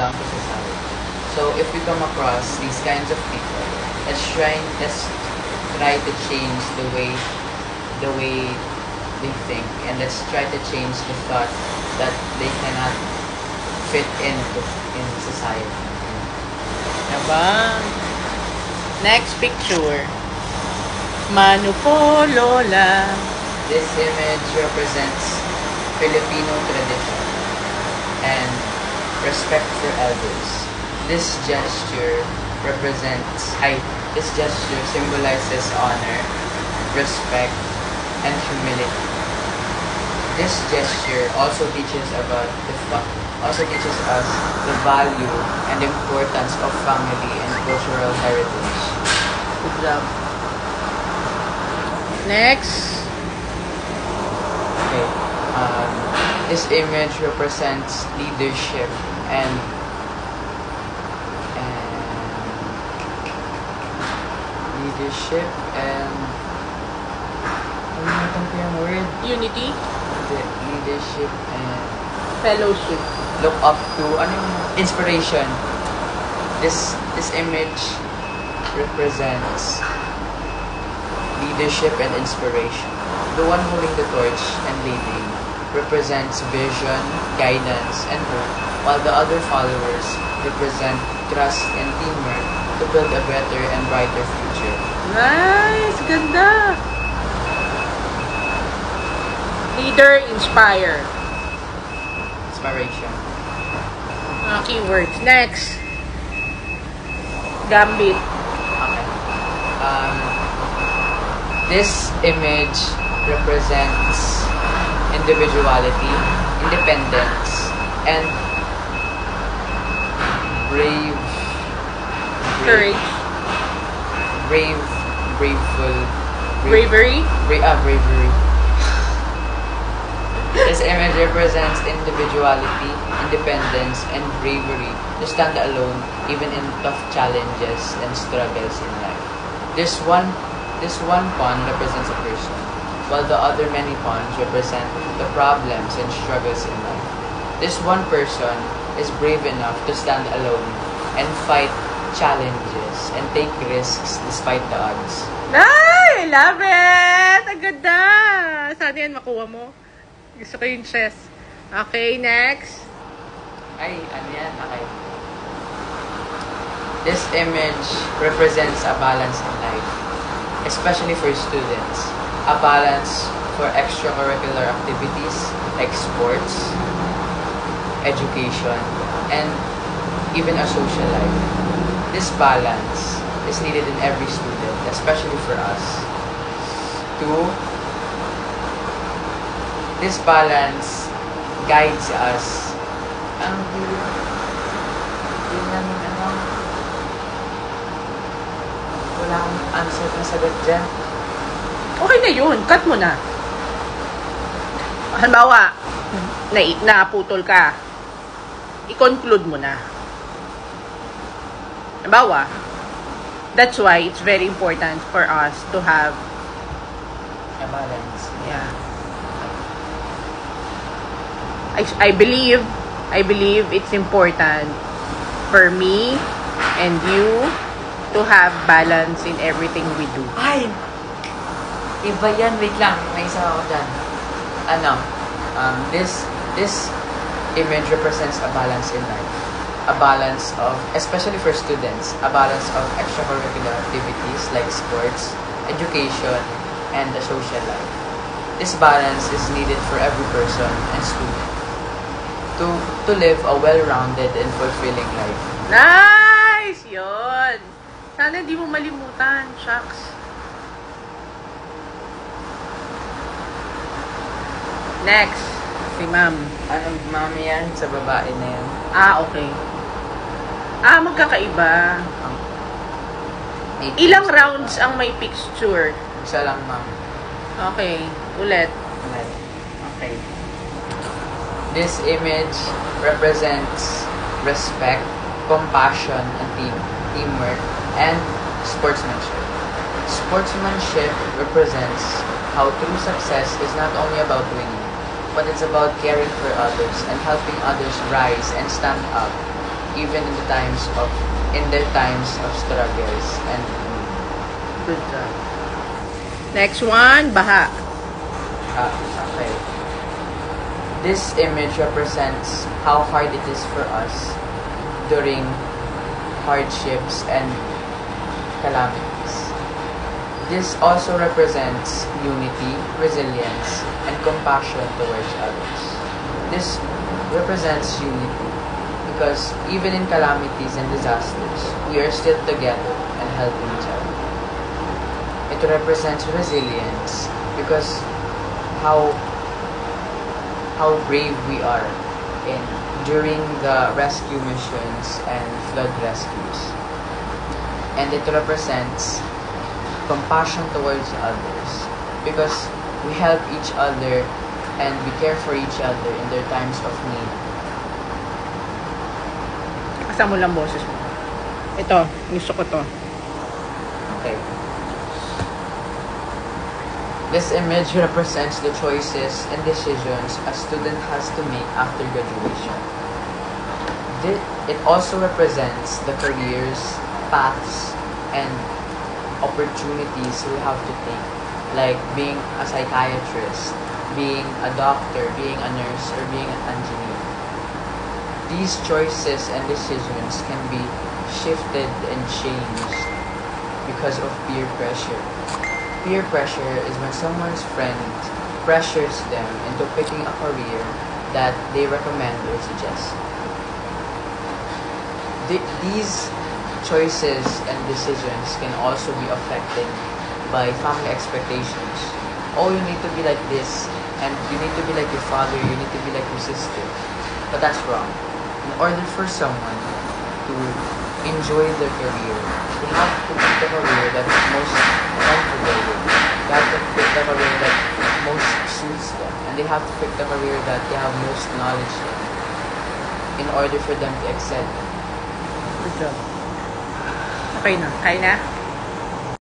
belong to society. So if we come across these kinds of people, let's try to change the way they think, and let's try to change the thought that they cannot fit in society. Diba? Next picture. Mano po, Lola. This image represents Filipino tradition and respect for elders. This gesture symbolizes honor, respect, and humility. This gesture also teaches us the value and importance of family and cultural heritage. Good job. Next. Okay. This image represents leadership and ano yung word? Unity. Leadership and Fellowship. look up to inspiration. This image represents leadership and inspiration. The one holding the torch and leading represents vision, guidance, and hope, while the other followers represent trust and teamwork to build a better and brighter future. Nice! Ganda! Leader, inspire. Inspiration. Mga keywords. Next. Gambit. Okay. This image represents individuality, independence, and Courage. Bravery. Bravery. This image represents individuality, independence, and bravery to stand alone even in tough challenges and struggles in life. This one pawn represents a person, while the other many pawns represent the problems and struggles in life. This one person is brave enough to stand alone and fight challenges and take risks despite the odds. Ay! Love it! Ang ganda! Sana yan makuha mo. Gusto ko yung chess. Okay, next. Ay, ano yan? Okay. This image represents a balance in life, especially for students. A balance for extracurricular activities like sports, education, and even a social life. This balance is needed in every student, especially for us. This balance guides us. Wala akong answer na sagot dyan. Okay na yun. Cut mo na. Halimbawa, naputol ka. I-conclude mo na. Halimbawa, that's why it's very important for us to have A balance. yeah. I believe it's important for me and you to have balance in everything we do. Ay! Iba yan. Wait lang. May isa ako dyan. This image represents a balance in life. A balance of, especially for students, a balance of extracurricular activities like sports, education, and the social life. This balance is needed for every person and student to live a well-rounded and fulfilling life. Nice! Yun! Sana hindi mo malimutan. Shucks. Next. Si ma'am. Anong mami yan? Sa babae na yan. Okay. Magkakaiba. 18. Ilang rounds ang may picture? Isa lang, ma'am. Okay. Ulit. Okay. This image represents respect, compassion, and teamwork, and sportsmanship. Sportsmanship represents how true success is not only about winning, but it's about caring for others and helping others rise and stand up even in their times of struggles and Good job. Next one, baha. okay. This image represents how hard it is for us during hardships and calamities. This also represents unity, resilience, and compassion towards others. This represents unity because even in calamities and disasters, we are still together and helping each other. It represents resilience because how brave we are during the rescue missions and flood rescues. And it represents compassion towards others because we help each other and we care for each other in their times of need. Kasama mo lang boses mo. Ito, gusto ko to. Okay. This image represents the choices and decisions a student has to make after graduation. It also represents the careers, paths, and opportunities we have to take, like being a psychiatrist, being a doctor, being a nurse, or being an engineer. These choices and decisions can be shifted and changed because of peer pressure. Peer pressure is when someone's friend pressures them into picking a career that they recommend or suggest. These choices and decisions can also be affected by family expectations. Oh, you need to be like this, and you need to be like your father, you need to be like your sister. But that's wrong. In order for someone to enjoy their career, they have to pick the career that's most comfortable with. They have to pick the career that most suits them. And they have to pick the career that they have most knowledge in order for them to excel. Good job. Okay na. Kaya na?